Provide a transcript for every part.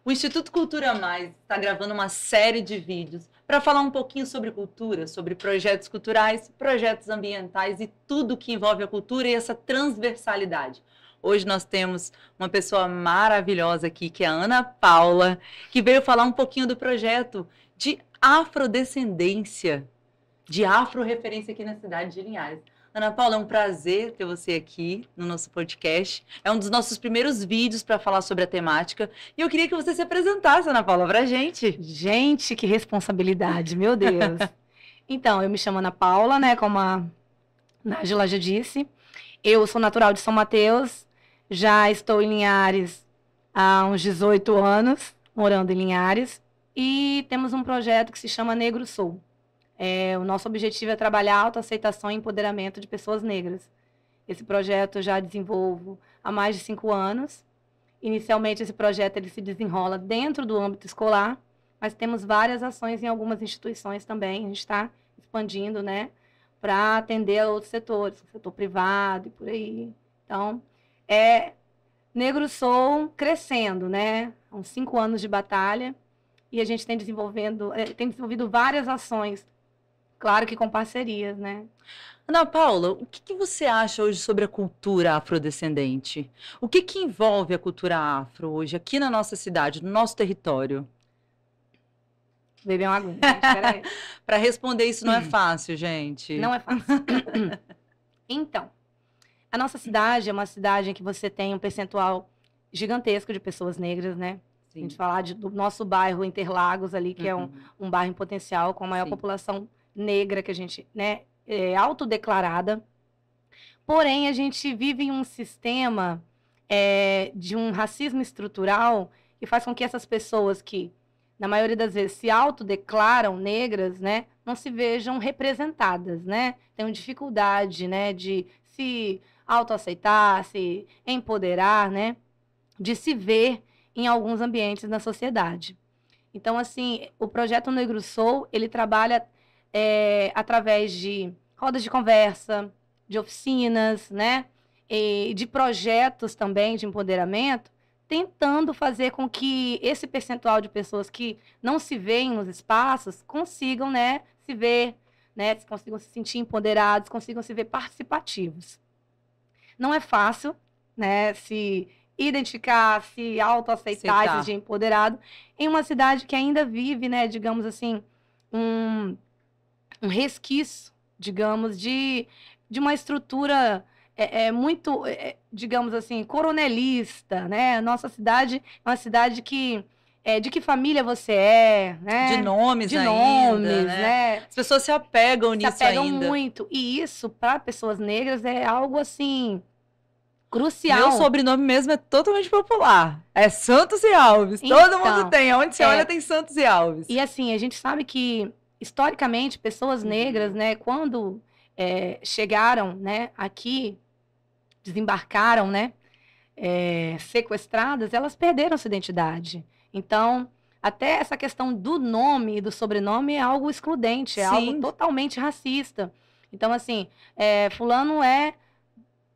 O Instituto Cultura Mais está gravando uma série de vídeos para falar um pouquinho sobre cultura, sobre projetos culturais, projetos ambientais e tudo que envolve a cultura e essa transversalidade. Hoje nós temos uma pessoa maravilhosa aqui, que é a Ana Paula, que veio falar um pouquinho do projeto de afrodescendência, de afro-referência aqui na cidade de Linhares. Ana Paula, é um prazer ter você aqui no nosso podcast. É um dos nossos primeiros vídeos para falar sobre a temática. E eu queria que você se apresentasse, Ana Paula, para a gente. Gente, que responsabilidade, meu Deus. Então, eu me chamo Ana Paula, né, como a Nájila já disse. Eu sou natural de São Mateus, já estou em Linhares há uns 18 anos, morando em Linhares. E temos um projeto que se chama Negro Sou. O nosso objetivo é trabalhar a autoaceitação e empoderamento de pessoas negras. Esse projeto eu já desenvolvo há mais de 5 anos. Inicialmente, esse projeto ele se desenrola dentro do âmbito escolar, mas temos várias ações em algumas instituições também. A gente está expandindo, né, para atender a outros setores, setor privado e por aí. Então, Negro Sou crescendo, né? Há uns 5 anos de batalha e a gente tem desenvolvido várias ações. Claro que com parcerias, né? Ana Paula, o que você acha hoje sobre a cultura afrodescendente? O que envolve a cultura afro hoje aqui na nossa cidade, no nosso território? Beber uma aguinha, gente, peraí. Para responder isso não é fácil, gente. Não é fácil. Então, a nossa cidade é uma cidade em que você tem um percentual gigantesco de pessoas negras, né? Sim. A gente falar do nosso bairro Interlagos ali, que é um bairro em potencial, com a maior população negra que a gente, né, autodeclarada. Porém, a gente vive em um sistema de um racismo estrutural que faz com que essas pessoas que, na maioria das vezes, se autodeclaram negras, né, não se vejam representadas, né? Tenham dificuldade, né, de se autoaceitar, se empoderar, né, de se ver em alguns ambientes da sociedade. Então, assim, o projeto Negro Sou, ele trabalha através de rodas de conversa, de oficinas, né? E de projetos também de empoderamento, tentando fazer com que esse percentual de pessoas que não se veem nos espaços consigam, né, se ver, né, consigam se sentir empoderados, consigam se ver participativos. Não é fácil, né, se identificar, se autoaceitar, se de empoderado, em uma cidade que ainda vive, né, digamos assim, um resquício, digamos, de uma estrutura muito, digamos assim, coronelista, né? Nossa cidade é uma cidade que de que família você é, né? De nomes de ainda, nomes, né? As pessoas se apegam nisso ainda. Se apegam muito. E isso, para pessoas negras, é algo, assim, crucial. Meu sobrenome mesmo é totalmente popular. É Santos e Alves. Então, todo mundo tem. Onde você olha, tem Santos e Alves. E, assim, a gente sabe que historicamente, pessoas negras, né, quando chegaram, né, aqui, desembarcaram, né, sequestradas, elas perderam sua identidade. Então, até essa questão do nome e do sobrenome é algo excludente, é algo totalmente racista. Então, assim, fulano é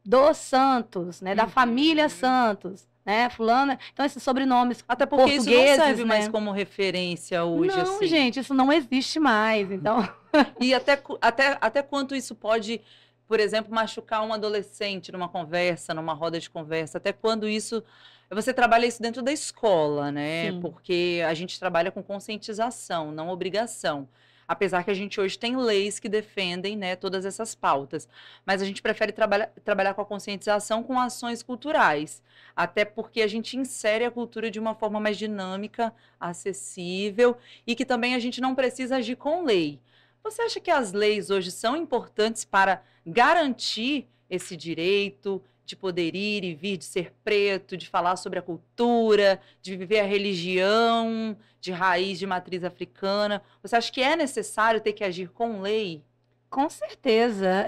dos Santos, né, da família Santos. Né, fulana, então esses sobrenomes até porque portugueses, isso não serve mais né, como referência hoje, não, assim. gente, isso não existe mais, então... E até quanto isso pode, por exemplo, machucar um adolescente numa conversa, numa roda de conversa, até quando isso... Você trabalha isso dentro da escola, né? Sim. Porque a gente trabalha com conscientização, não obrigação. Apesar que a gente hoje tem leis que defendem, né, todas essas pautas. Mas a gente prefere trabalhar com a conscientização com ações culturais. Até porque a gente insere a cultura de uma forma mais dinâmica, acessível, e que também a gente não precisa agir com lei. Você acha que as leis hoje são importantes para garantir esse direito de poder ir e vir, de ser preto, de falar sobre a cultura, de viver a religião de raiz, de matriz africana? Você acha que é necessário ter que agir com lei? Com certeza.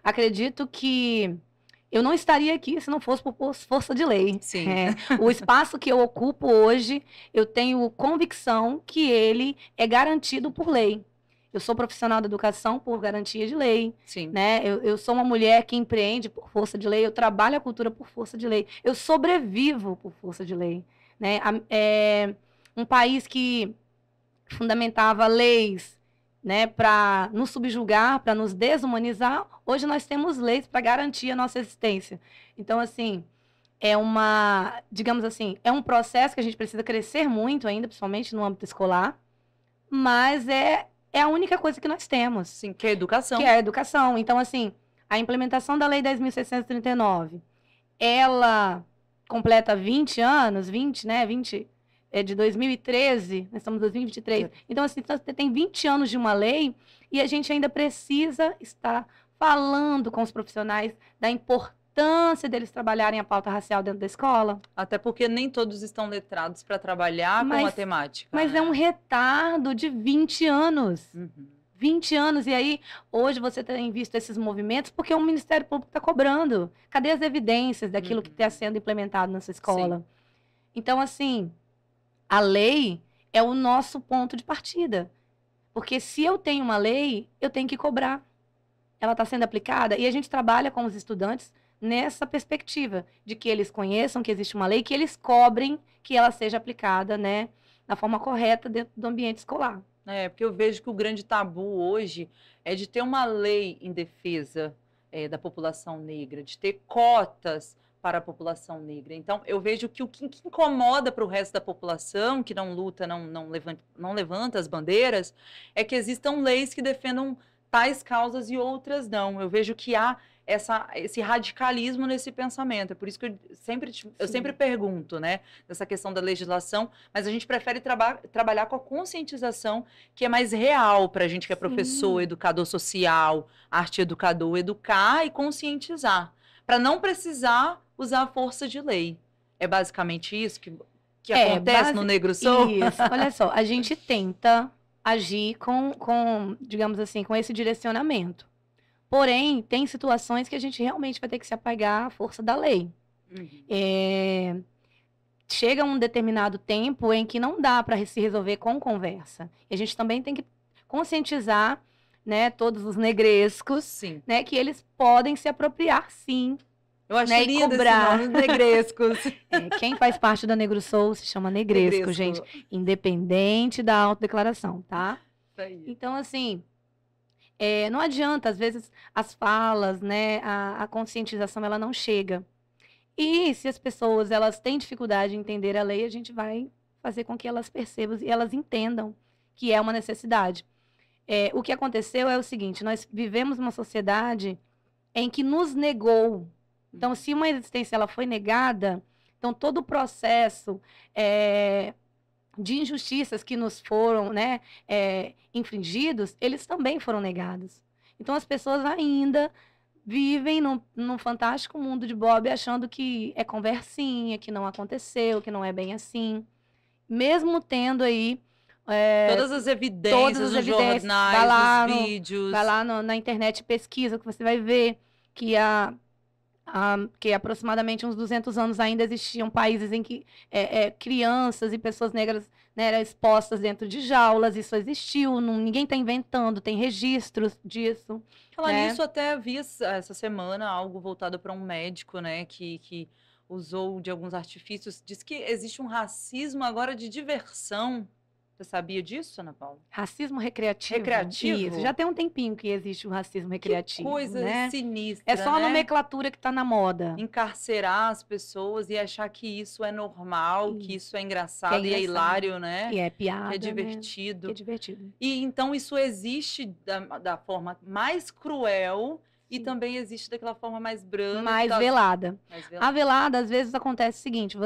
Acredito que eu não estaria aqui se não fosse por força de lei. Sim. O espaço que eu ocupo hoje, eu tenho convicção que ele é garantido por lei. Eu sou profissional da educação por garantia de lei. Sim. Né? Eu sou uma mulher que empreende por força de lei, eu trabalho a cultura por força de lei, eu sobrevivo por força de lei. né? Um país que fundamentava leis, né, para nos subjugar, para nos desumanizar, hoje nós temos leis para garantir a nossa existência. Então, assim, digamos assim, é um processo que a gente precisa crescer muito ainda, principalmente no âmbito escolar, mas é a única coisa que nós temos. Sim, que é a educação. Que é a educação. Então, assim, a implementação da Lei 10.639, ela completa 20 anos, 20, né, 20... É de 2013, nós estamos em 2023. Então, assim, você tem 20 anos de uma lei e a gente ainda precisa estar falando com os profissionais da importância deles trabalharem a pauta racial dentro da escola. Até porque nem todos estão letrados para trabalhar com a temática. Mas é um retardo de 20 anos. 20 anos. E aí, hoje você tem visto esses movimentos porque o Ministério Público está cobrando. Cadê as evidências daquilo que está sendo implementado nessa escola? Sim. Então, assim... A lei é o nosso ponto de partida. Porque se eu tenho uma lei, eu tenho que cobrar. Ela está sendo aplicada e a gente trabalha com os estudantes nessa perspectiva de que eles conheçam que existe uma lei, que eles cobrem que ela seja aplicada, né, da forma correta dentro do ambiente escolar. Porque eu vejo que o grande tabu hoje é de ter uma lei em defesa da população negra, de ter cotas para a população negra. Então, eu vejo que o que incomoda para o resto da população, que não luta, não levanta as bandeiras, é que existam leis que defendam tais causas e outras não. Eu vejo que há esse radicalismo nesse pensamento. É por isso que eu sempre pergunto, né, dessa questão da legislação, mas a gente prefere trabalhar com a conscientização que é mais real para a gente que é professor, educador social, arte educador, educar e conscientizar, para não precisar usar a força de lei. É basicamente isso que acontece no Negro Soul? Isso. Olha só, a gente tenta agir com, digamos assim, com esse direcionamento. Porém, tem situações que a gente realmente vai ter que se apegar à força da lei. Chega um determinado tempo em que não dá para se resolver com conversa. E a gente também tem que conscientizar, né, todos os negrescos, né, que eles podem se apropriar, sim. Eu acho lindo esse nome, negrescos. Quem faz parte da Negro Soul se chama negresco, gente. Independente da autodeclaração, tá? Isso aí. Então, assim, não adianta, às vezes, as falas, né, a conscientização, ela não chega. E se as pessoas, elas têm dificuldade em entender a lei, a gente vai fazer com que elas percebam e elas entendam que é uma necessidade. O que aconteceu é o seguinte, nós vivemos uma sociedade em que nos negou. Então, se uma existência ela foi negada, então todo o processo de injustiças que nos foram, né, infringidos, eles também foram negados. Então, as pessoas ainda vivem num fantástico mundo de Bob achando que é conversinha, que não aconteceu, que não é bem assim. Mesmo tendo aí todas as evidências nos jornais, nos vídeos. Vai lá na internet, pesquisa, que você vai ver que que aproximadamente uns 200 anos ainda existiam países em que crianças e pessoas negras, né, eram expostas dentro de jaulas. Isso existiu, ninguém está inventando, tem registros disso. Falar nisso, até vi essa semana algo voltado para um médico, né, que usou de alguns artifícios. Diz que existe um racismo agora de diversão. Você sabia disso, Ana Paula? Racismo recreativo. Recreativo? Isso, já tem um tempinho que existe o racismo recreativo. Que coisa, né? sinistra, é só a nomenclatura que está na moda. Encarcerar as pessoas e achar que isso é normal, que isso é engraçado e é hilário, né? E é piada, que é divertido. Né? Que é divertido. E então isso existe da forma mais cruel. E também existe daquela forma mais branda. Mais velada. A velada, às vezes, acontece o seguinte,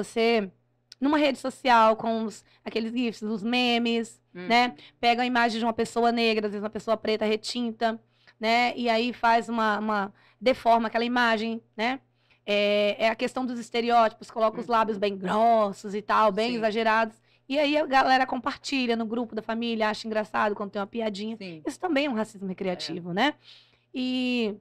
numa rede social, com aqueles gifs, os memes, né? Pega a imagem de uma pessoa negra, às vezes uma pessoa preta retinta, né? E aí faz deforma aquela imagem, né? É a questão dos estereótipos, coloca os lábios bem grossos e tal, bem exagerados. E aí a galera compartilha no grupo da família, acha engraçado quando tem uma piadinha. Isso também é um racismo recreativo, né? E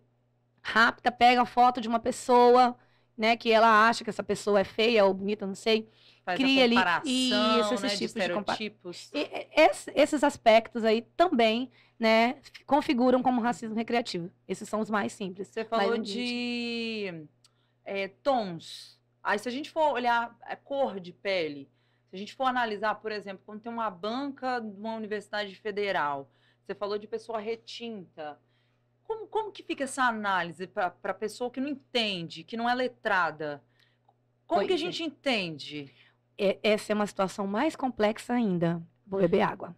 pega a foto de uma pessoa, né? Que ela acha que essa pessoa é feia ou bonita, não sei. Faz cria a comparação, ali esses né, tipos de estereotipos. Esses aspectos aí também, né, configuram como racismo recreativo. Esses são os mais simples. Você falou de tons. Aí, se a gente for olhar a cor de pele, Se a gente for analisar, por exemplo, quando tem uma banca de uma universidade federal, você falou de pessoa retinta, como que fica essa análise para a pessoa que não entende, que não é letrada? Como que a gente entende? Essa é uma situação mais complexa ainda. Vou beber água.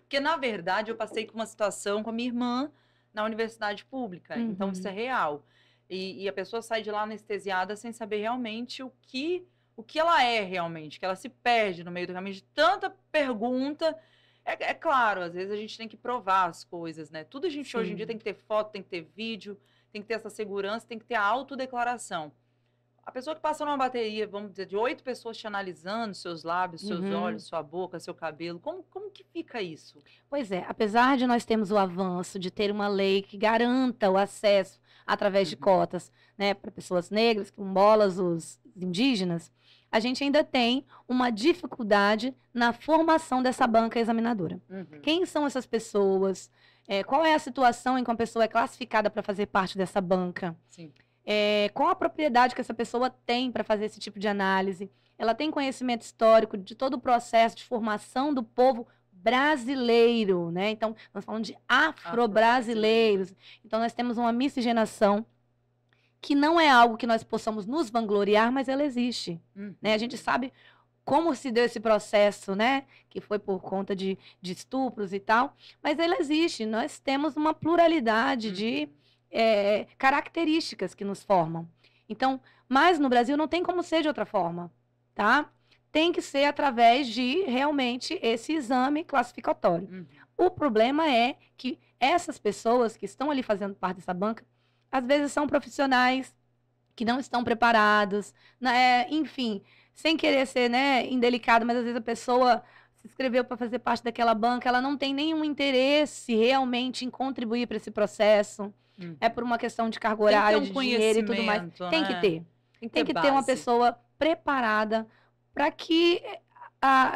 Porque, na verdade, eu passei com uma situação com a minha irmã na universidade pública. Então, isso é real. E a pessoa sai de lá anestesiada sem saber realmente o que ela é realmente, que ela se perde no meio do caminho de tanta pergunta. É claro, às vezes a gente tem que provar as coisas, né? Tudo a gente hoje em dia tem que ter foto, tem que ter vídeo, tem que ter essa segurança, tem que ter a autodeclaração. A pessoa que passa numa bateria, vamos dizer, de 8 pessoas te analisando, seus lábios, seus olhos, sua boca, seu cabelo, como que fica isso? Pois é, apesar de nós termos o avanço de ter uma lei que garanta o acesso através de cotas, né, para pessoas negras, quilombolas, os indígenas, a gente ainda tem uma dificuldade na formação dessa banca examinadora. Quem são essas pessoas? Qual é a situação em que uma pessoa é classificada para fazer parte dessa banca? Sim. Qual a propriedade que essa pessoa tem para fazer esse tipo de análise? Ela tem conhecimento histórico de todo o processo de formação do povo brasileiro, né? Então, nós falamos de afro-brasileiros. Então, nós temos uma miscigenação que não é algo que nós possamos nos vangloriar, mas ela existe. Né? A gente sabe como se deu esse processo, né? Que foi por conta de estupros e tal, mas ele existe. Nós temos uma pluralidade de características que nos formam. Então, mas no Brasil não tem como ser de outra forma, tá? Tem que ser através de realmente esse exame classificatório. O problema é que essas pessoas que estão ali fazendo parte dessa banca, às vezes são profissionais que não estão preparados, né? Enfim, sem querer ser, né, indelicado, mas às vezes a pessoa se inscreveu para fazer parte daquela banca, ela não tem nenhum interesse realmente em contribuir para esse processo. É por uma questão de carga horária, de dinheiro e tudo mais. Tem que ter. Tem que ter uma pessoa preparada para que,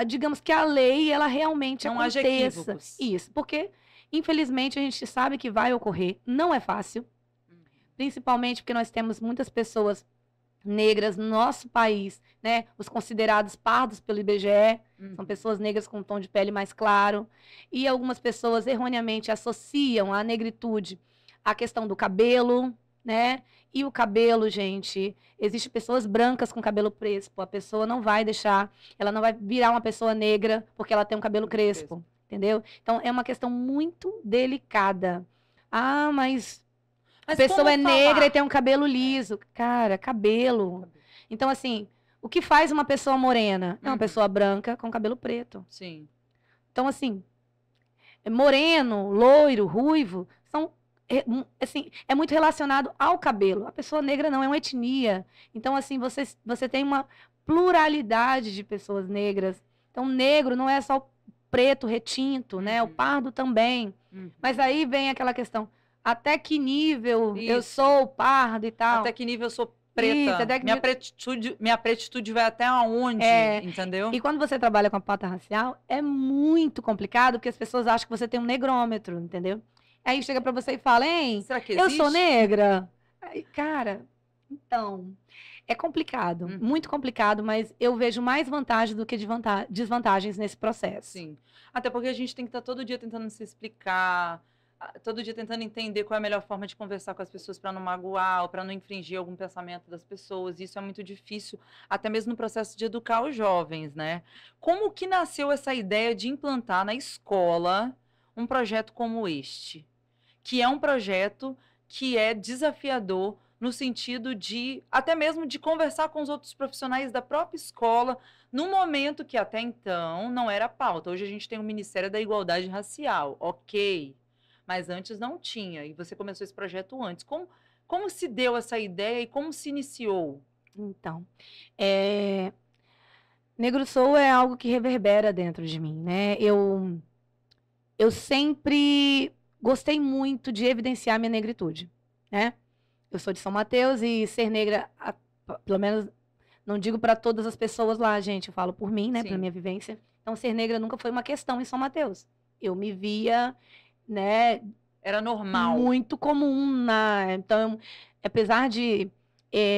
digamos que a lei, ela realmente não haja equívocos. Isso, porque, infelizmente, a gente sabe que vai ocorrer. Não é fácil. Principalmente porque nós temos muitas pessoas negras no nosso país, né? Os considerados pardos pelo IBGE, são pessoas negras com um tom de pele mais claro. E algumas pessoas erroneamente associam a negritude à questão do cabelo, né? E o cabelo, gente, existem pessoas brancas com cabelo crespo. A pessoa não vai deixar, ela não vai virar uma pessoa negra porque ela tem um cabelo crespo, entendeu? Então, é uma questão muito delicada. Ah, mas a pessoa é negra e tem um cabelo liso. Cara, cabelo. Então, assim, o que faz uma pessoa morena? É uma pessoa branca com cabelo preto. Sim. Então, assim, moreno, loiro, ruivo, são, assim, é muito relacionado ao cabelo. A pessoa negra não é uma etnia. Então, assim, você tem uma pluralidade de pessoas negras. Então, negro não é só preto, retinto, né? O pardo também. Mas aí vem aquela questão, até que nível eu sou pardo e tal. Até que nível eu sou preta. Minha pretitude vai até onde, entendeu? E quando você trabalha com a pauta racial, é muito complicado, porque as pessoas acham que você tem um negrômetro, entendeu? Aí chega pra você e fala, hein, será que eu sou negra? Aí, cara, então, é complicado, muito complicado, mas eu vejo mais vantagens do que desvantagens nesse processo. Sim, até porque a gente tem que estar todo dia tentando se explicar, todo dia tentando entender qual é a melhor forma de conversar com as pessoas para não magoar ou para não infringir algum pensamento das pessoas. Isso é muito difícil, até mesmo no processo de educar os jovens, né? Como que nasceu essa ideia de implantar na escola um projeto como este? Que é um projeto que é desafiador no sentido de, até mesmo de conversar com os outros profissionais da própria escola, num momento que até então não era pauta. Hoje a gente tem o Ministério da Igualdade Racial, ok, mas antes não tinha, e você começou esse projeto antes. Como se deu essa ideia e como se iniciou? Então, Negro Sou é algo que reverbera dentro de mim, né? Eu sempre gostei muito de evidenciar minha negritude, né? Eu sou de São Mateus e ser negra, pelo menos, não digo para todas as pessoas lá, gente, eu falo por mim, né? Pela minha vivência. Então, ser negra nunca foi uma questão em São Mateus. Eu me via, né? Era normal. Muito comum. Então, apesar de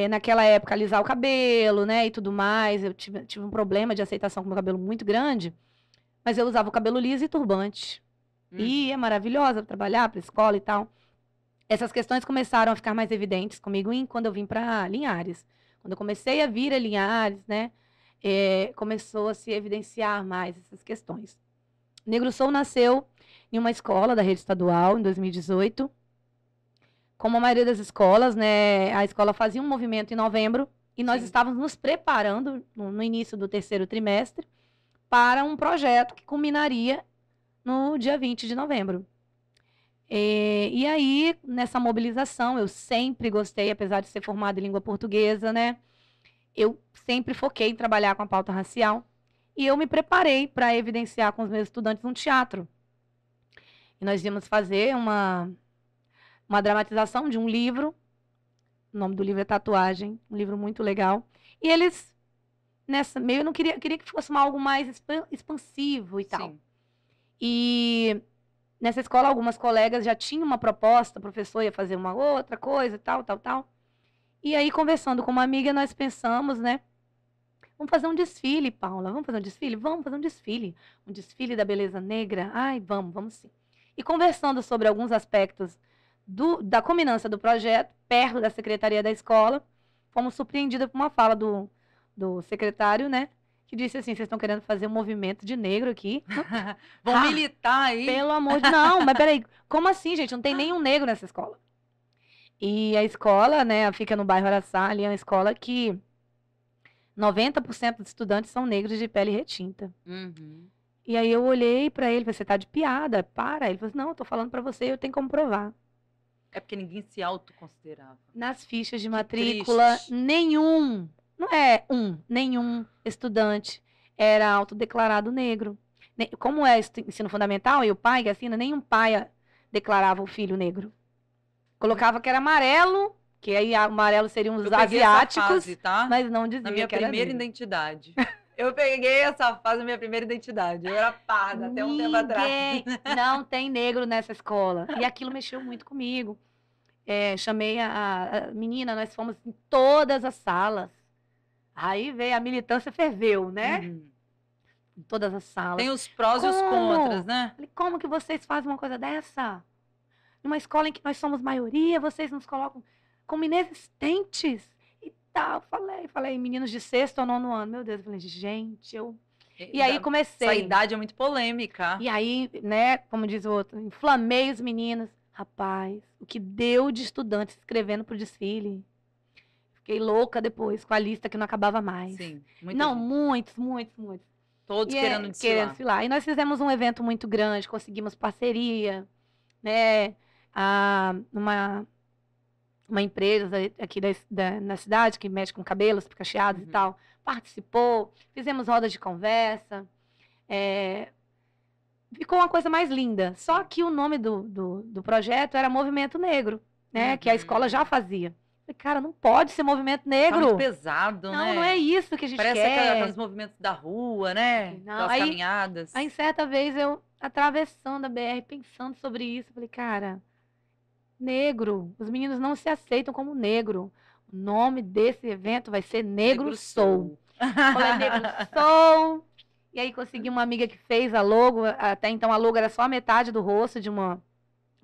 naquela época, alisar o cabelo, né, e tudo mais. Eu tive um problema de aceitação com o meu cabelo muito grande, mas eu usava o cabelo liso e turbante. E é maravilhosa para trabalhar, para escola e tal. Essas questões começaram a ficar mais evidentes comigo quando eu vim para Linhares. Quando eu comecei a vir a Linhares, né, começou a se evidenciar mais essas questões. Negro Soul nasceu em uma escola da rede estadual, em 2018. Como a maioria das escolas, né, a escola fazia um movimento em novembro e nós estávamos nos preparando no início do terceiro trimestre para um projeto que culminaria no dia 20 de novembro. E aí, nessa mobilização, eu sempre gostei, apesar de ser formada em língua portuguesa, né, eu sempre foquei em trabalhar com a pauta racial e eu me preparei para evidenciar com os meus estudantes um teatro. E nós íamos fazer uma dramatização de um livro, o nome do livro é Tatuagem, um livro muito legal. E eles, eu não queria que fosse algo mais expansivo e tal. Sim. E nessa escola, algumas colegas já tinham uma proposta, o professor ia fazer uma outra coisa, tal. E aí, conversando com uma amiga, nós pensamos, né? Vamos fazer um desfile, Paula, vamos fazer um desfile? Vamos fazer um desfile. Um desfile da beleza negra? Ai, vamos sim. E conversando sobre alguns aspectos da culminância do projeto, perto da secretaria da escola, fomos surpreendidas por uma fala do secretário, né? Que disse assim, vocês estão querendo fazer um movimento de negro aqui? Vão militar aí? Pelo amor de... Não, mas peraí, como assim, gente? Não tem nenhum negro nessa escola. E a escola, né, fica no bairro Araçá, ali é uma escola que 90% dos estudantes são negros de pele retinta. E aí eu olhei pra ele, falei, você tá de piada, para. Ele falou assim, não, eu tô falando pra você, eu tenho como provar. É porque ninguém se autoconsiderava. Nas fichas de matrícula, nenhum estudante era autodeclarado negro. Como é ensino fundamental e o pai que assina, nenhum pai declarava o filho negro. Colocava que era amarelo, que aí amarelo seriam os asiáticos, fase, tá? Mas não dizia que era negro. Na minha primeira identidade. Eu peguei essa fase da minha primeira identidade. Eu era parda até um tempo atrás. Não tem negro nessa escola. E aquilo mexeu muito comigo. Chamei a menina, nós fomos em todas as salas. Aí veio a militância, ferveu, né? Em todas as salas. Tem os prós e os contras, né? Falei, como que vocês fazem uma coisa dessa? Numa escola em que nós somos maioria, vocês nos colocam como inexistentes e tal. Falei, meninos de sexto ou nono ano. Meu Deus, eu falei, gente, E aí comecei. Essa idade é muito polêmica. E aí, né, como diz o outro, inflamei os meninos. Rapaz, o que deu de estudantes escrevendo pro desfile. Fiquei louca depois, com a lista que não acabava mais. Sim, muitos. Todos querendo desfilar. E nós fizemos um evento muito grande, conseguimos parceria, né? Uma empresa aqui na cidade que mexe com cabelos cacheados e tal, participou, fizemos rodas de conversa, ficou uma coisa mais linda. Só que o nome do projeto era Movimento Negro, né? Que a escola já fazia. Falei, cara, não pode ser Movimento Negro. Tá muito pesado, né? Não é isso que a gente quer. Parece aqueles movimentos da rua, né? Não, aquelas caminhadas. Aí, certa vez, eu atravessando a BR, pensando sobre isso, falei, cara, negro, os meninos não se aceitam como negro. O nome desse evento vai ser Negro Soul. Falei, Negro Soul. E aí consegui uma amiga que fez a logo. Até então a logo era só a metade do rosto de uma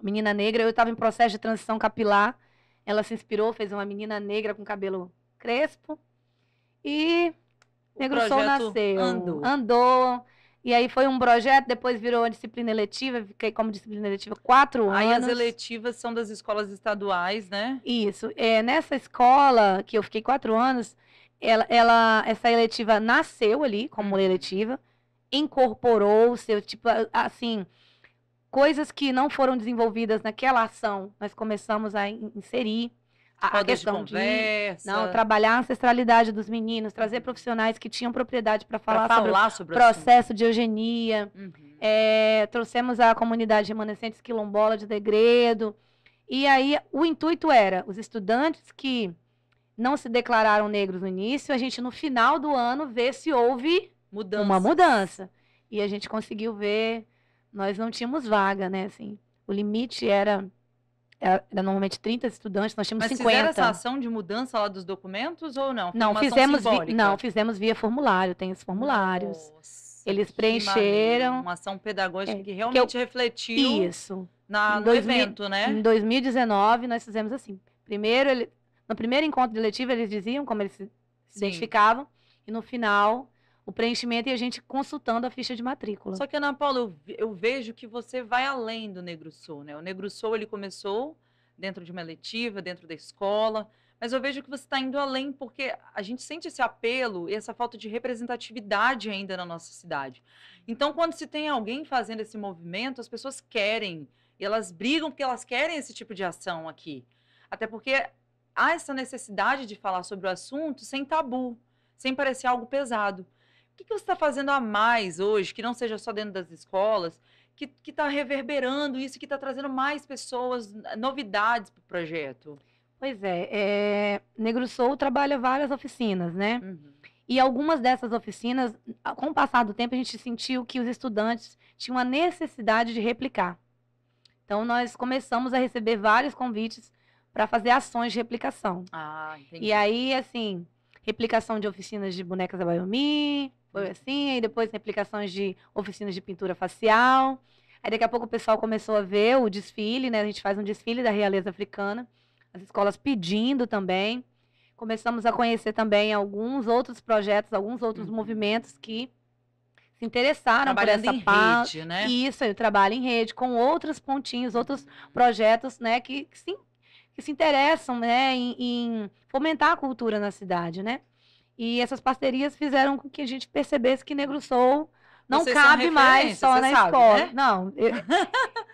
menina negra. Eu estava em processo de transição capilar. Ela se inspirou, fez uma menina negra com cabelo crespo. E Negro Soul nasceu. Andou. E aí foi um projeto, depois virou uma disciplina eletiva, fiquei como disciplina eletiva 4 anos. Aí as eletivas são das escolas estaduais, né? Isso. Nessa escola, que eu fiquei 4 anos, essa eletiva nasceu ali como eletiva, incorporou-se, tipo, assim, coisas que não foram desenvolvidas naquela ação, nós começamos a inserir. A questão de trabalhar a ancestralidade dos meninos, trazer profissionais que tinham propriedade para falar sobre o processo de eugenia. Trouxemos a comunidade remanescentes quilombola de Degredo. E aí o intuito era, os estudantes que não se declararam negros no início, a gente no final do ano ver se houve uma mudança. E a gente conseguiu ver, nós não tínhamos vaga, né? Assim, o limite era era normalmente 30 estudantes, nós tínhamos 50. Mas fizeram essa ação de mudança lá dos documentos ou não? Foi não, uma fizemos via formulário, tem os formulários. Nossa, eles preencheram. Uma ação pedagógica que realmente refletiu isso. no evento, né? Em 2019, nós fizemos assim. Primeiro, no primeiro encontro de letiva, eles diziam como eles se identificavam, e no final, o preenchimento e a gente consultando a ficha de matrícula. Só que, Ana Paula, eu vejo que você vai além do Negro Soul, né? O Negro Soul, ele começou dentro de uma letiva, dentro da escola, mas eu vejo que você está indo além, porque a gente sente esse apelo e essa falta de representatividade ainda na nossa cidade. Então, quando se tem alguém fazendo esse movimento, as pessoas querem, e elas brigam porque elas querem esse tipo de ação aqui. Até porque há essa necessidade de falar sobre o assunto sem tabu, sem parecer algo pesado. O que você está fazendo a mais hoje, que não seja só dentro das escolas, que está reverberando isso, que está trazendo mais pessoas, novidades para o projeto? Pois é, Negro Soul trabalha várias oficinas, né? Uhum. E algumas dessas oficinas, com o passar do tempo, a gente sentiu que os estudantes tinham a necessidade de replicar. Então, nós começamos a receber vários convites para fazer ações de replicação. Ah, entendi. E aí, assim, replicação de oficinas de bonecas da Baiomi, foi assim, aí depois replicações de oficinas de pintura facial. Aí daqui a pouco o pessoal começou a ver o desfile, né? A gente faz um desfile da realeza africana, as escolas pedindo também. Começamos a conhecer também alguns outros projetos, alguns outros movimentos que se interessaram por essa parte, né? Isso, eu trabalho em rede com outros pontinhos, outros projetos, né, que se interessam, né, em fomentar a cultura na cidade, né? E essas parcerias fizeram com que a gente percebesse que Negro Soul não cabe mais só na escola. Né? Não.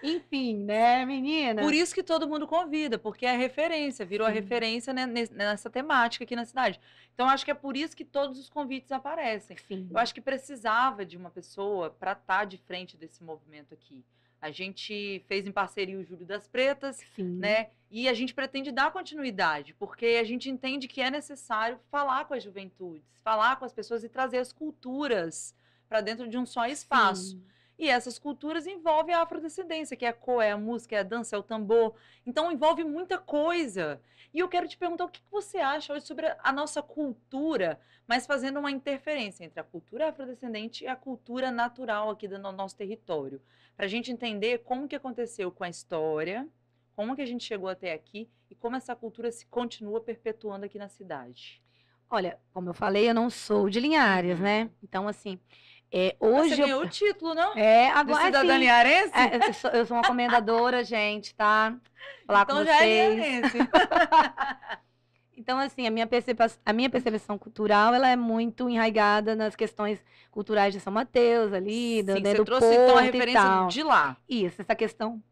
Enfim, né, menina? Por isso que todo mundo convida, porque é referência, virou a referência, né, nessa temática aqui na cidade. Então, acho que é por isso que todos os convites aparecem. Sim. Eu acho que precisava de uma pessoa para estar de frente desse movimento aqui. A gente fez em parceria o Júlio das Pretas, né? E a gente pretende dar continuidade, porque a gente entende que é necessário falar com as juventudes, falar com as pessoas e trazer as culturas para dentro de um só espaço. Sim. E essas culturas envolvem a afrodescendência, que é a cor, é a música, é a dança, é o tambor. Então, envolve muita coisa. E eu quero te perguntar o que você acha hoje sobre a nossa cultura, mas fazendo uma interferência entre a cultura afrodescendente e a cultura natural aqui do nosso território. Para a gente entender como que aconteceu com a história, como que a gente chegou até aqui e como essa cultura se continua perpetuando aqui na cidade. Olha, como eu falei, eu não sou de Linhares, né? Então, assim, hoje você ganhou o título, não? Agora de cidadania arense? Eu sou uma comendadora, gente, tá? Falar então com já vocês. É arense. Então, assim, a minha percepção cultural, ela é muito enraigada nas questões culturais de São Mateus, ali, Sim, do você trouxe, Porto então, a referência de lá. Isso, essa questão,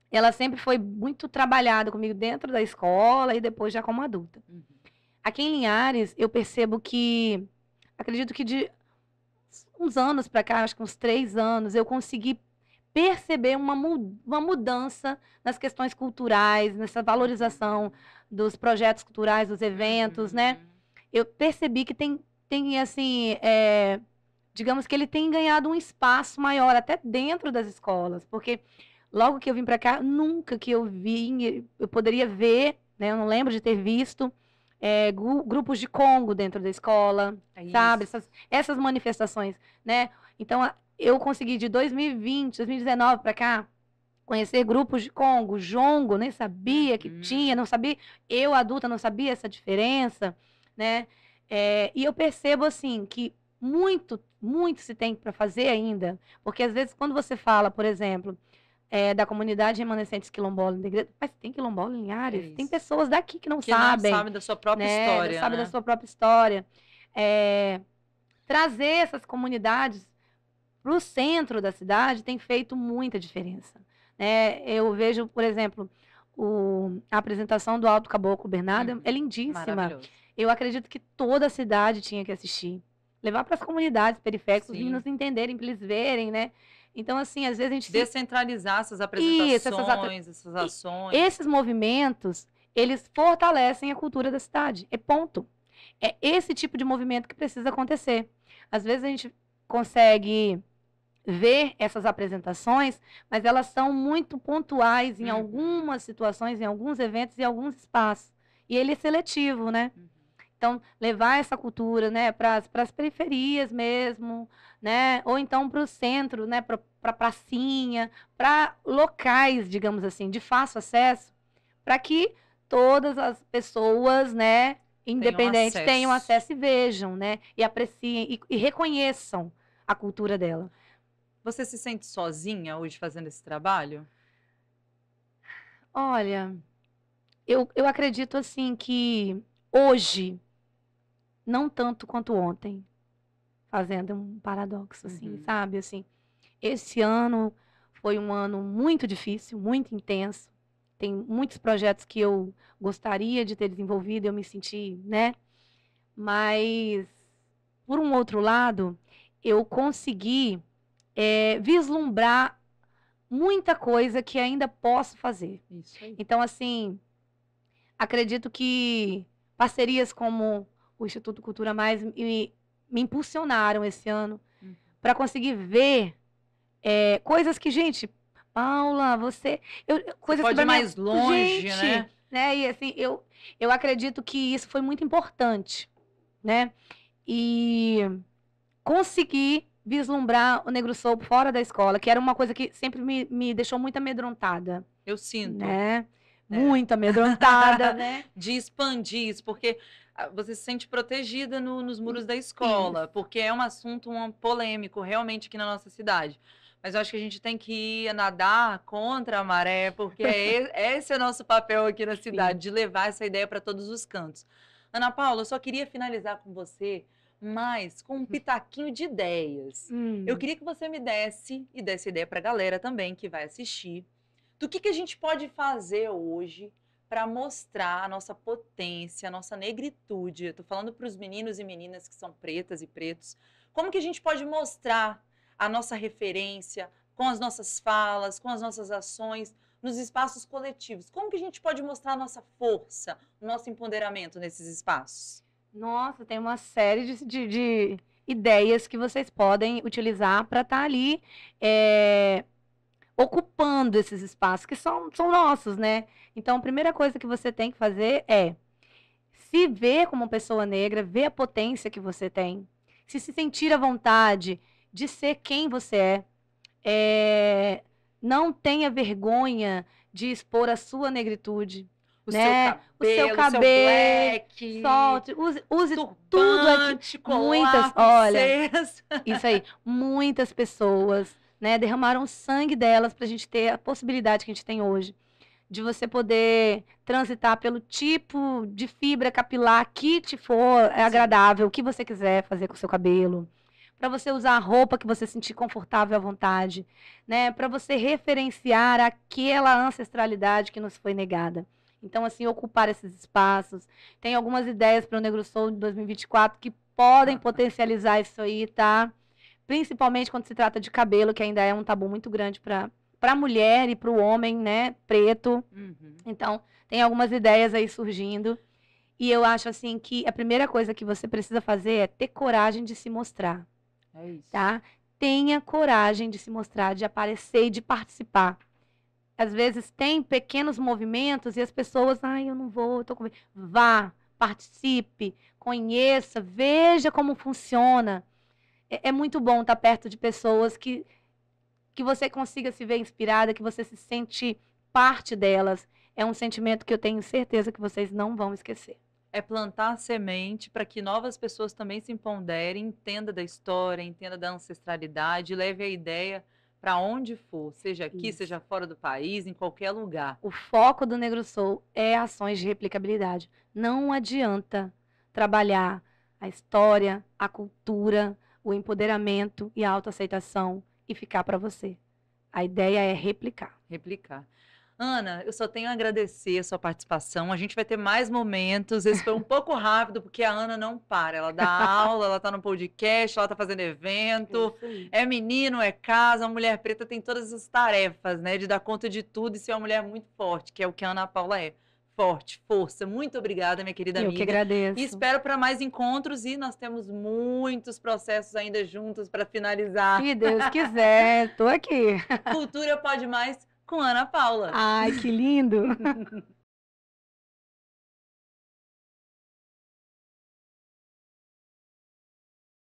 ela sempre foi muito trabalhada comigo dentro da escola e depois já como adulta. Uhum. Aqui em Linhares, eu percebo que, acredito que de uns anos para cá, acho que uns 3 anos, eu consegui perceber uma mudança nas questões culturais, nessa valorização dos projetos culturais, dos eventos, né? Eu percebi que tem assim, digamos que ele tem ganhado um espaço maior até dentro das escolas, porque logo que eu vim para cá, nunca que eu poderia ver, né? Eu não lembro de ter visto grupos de Congo dentro da escola, sabe? Essas manifestações, né? Então, eu consegui de 2020, 2019 para cá, conhecer grupos de Congo, jongo, nem sabia que tinha, não sabia, eu adulta não sabia essa diferença, né? E eu percebo, assim, que muito se tem para fazer ainda, porque às vezes quando você fala, por exemplo, da comunidade remanescentes quilombola da igreja, mas tem quilombola em Linhares? Tem pessoas daqui que não sabem. Que não sabem da sua própria história, não sabem da sua própria história. Trazer essas comunidades para o centro da cidade tem feito muita diferença. Eu vejo, por exemplo, a apresentação do Alto Caboclo Bernardo é lindíssima. Eu acredito que toda a cidade tinha que assistir. Levar para as comunidades periféricas, os meninos entenderem, para eles verem, né? Então, assim, às vezes a gente... Descentralizar essas apresentações, essas ações. Esses movimentos, eles fortalecem a cultura da cidade. Ponto. É esse tipo de movimento que precisa acontecer. Às vezes a gente consegue ver essas apresentações, mas elas são muito pontuais em algumas situações, em alguns eventos e alguns espaços. E ele é seletivo, né? Então, levar essa cultura, né, para as periferias mesmo, né? Ou então para o centro, né, para pracinha, para locais, digamos assim, de fácil acesso, para que todas as pessoas, né, independentes, tenham acesso e vejam, né? E apreciem e reconheçam a cultura dela. Você se sente sozinha hoje fazendo esse trabalho? Olha, eu acredito assim que hoje, não tanto quanto ontem, fazendo um paradoxo, assim, sabe? Assim, esse ano foi um ano muito difícil, muito intenso. Tem muitos projetos que eu gostaria de ter desenvolvido, eu me senti, né? Mas, por um outro lado, eu consegui vislumbrar muita coisa que ainda posso fazer. Isso aí. Então, assim, acredito que parcerias como o Instituto Cultura Mais me impulsionaram esse ano para conseguir ver coisas que, gente, Paula, coisas pode que ir mais longe, gente, né? E assim, eu acredito que isso foi muito importante, né? E conseguir vislumbrar o Negro Soul fora da escola, que era uma coisa que sempre me deixou muito amedrontada. Eu sinto. Né? Muito amedrontada, né? De expandir isso, porque você se sente protegida nos muros da escola, porque é um assunto polêmico realmente aqui na nossa cidade. Mas eu acho que a gente tem que ir nadar contra a maré, porque esse é o nosso papel aqui na cidade, de levar essa ideia para todos os cantos. Ana Paula, eu só queria finalizar com você, mas com um pitaquinho de ideias. Eu queria que você me desse ideia para a galera também que vai assistir, do que a gente pode fazer hoje para mostrar a nossa potência, a nossa negritude. Eu estou falando para os meninos e meninas que são pretas e pretos. Como que a gente pode mostrar a nossa referência com as nossas falas, com as nossas ações, nos espaços coletivos? Como que a gente pode mostrar a nossa força, o nosso empoderamento nesses espaços? Nossa, tem uma série de ideias que vocês podem utilizar para estar ali ocupando esses espaços que são nossos, né? Então, a primeira coisa que você tem que fazer é se ver como pessoa negra, ver a potência que você tem, se sentir à vontade de ser quem você é. Não tenha vergonha de expor a sua negritude. O seu cabelo, seu black, solte, use tudo aqui. Muitas, olha, isso aí, muitas pessoas, né, derramaram o sangue delas para a gente ter a possibilidade que a gente tem hoje, de você poder transitar pelo tipo de fibra capilar que te for agradável, o que você quiser fazer com o seu cabelo, para você usar a roupa que você sentir confortável à vontade, né, para você referenciar aquela ancestralidade que nos foi negada. Então, assim, ocupar esses espaços. Tem algumas ideias para o Negro Soul de 2024 que podem potencializar isso aí, tá? Principalmente quando se trata de cabelo, que ainda é um tabu muito grande para a mulher e para o homem, né, preto. Então, tem algumas ideias aí surgindo. E eu acho, assim, que a primeira coisa que você precisa fazer é ter coragem de se mostrar. É isso. Tá? Tenha coragem de se mostrar, de aparecer e de participar. Às vezes tem pequenos movimentos e as pessoas, eu não vou, tô com medo. Vá, participe, conheça, veja como funciona. É muito bom estar perto de pessoas que você consiga se ver inspirada, que você se sente parte delas. É um sentimento que eu tenho certeza que vocês não vão esquecer. É plantar a semente para que novas pessoas também se empoderem, entenda da história, entenda da ancestralidade, leve a ideia para onde for, seja aqui, seja fora do país, em qualquer lugar. O foco do Negro Soul é ações de replicabilidade. Não adianta trabalhar a história, a cultura, o empoderamento e a autoaceitação e ficar para você. A ideia é replicar. Replicar. Ana, eu só tenho a agradecer a sua participação. A gente vai ter mais momentos. Esse foi um pouco rápido, porque a Ana não para. Ela dá aula, ela está no podcast, ela está fazendo evento. É menino, é casa. A mulher preta tem todas essas tarefas, né? De dar conta de tudo e ser uma mulher muito forte, que é o que a Ana Paula é. forte, força. Muito obrigada, minha querida amiga. Eu que agradeço. E espero para mais encontros e nós temos muitos processos ainda juntos para finalizar. Se Deus quiser, tô aqui. Cultura Pode Mais com Ana Paula. Ai, que lindo!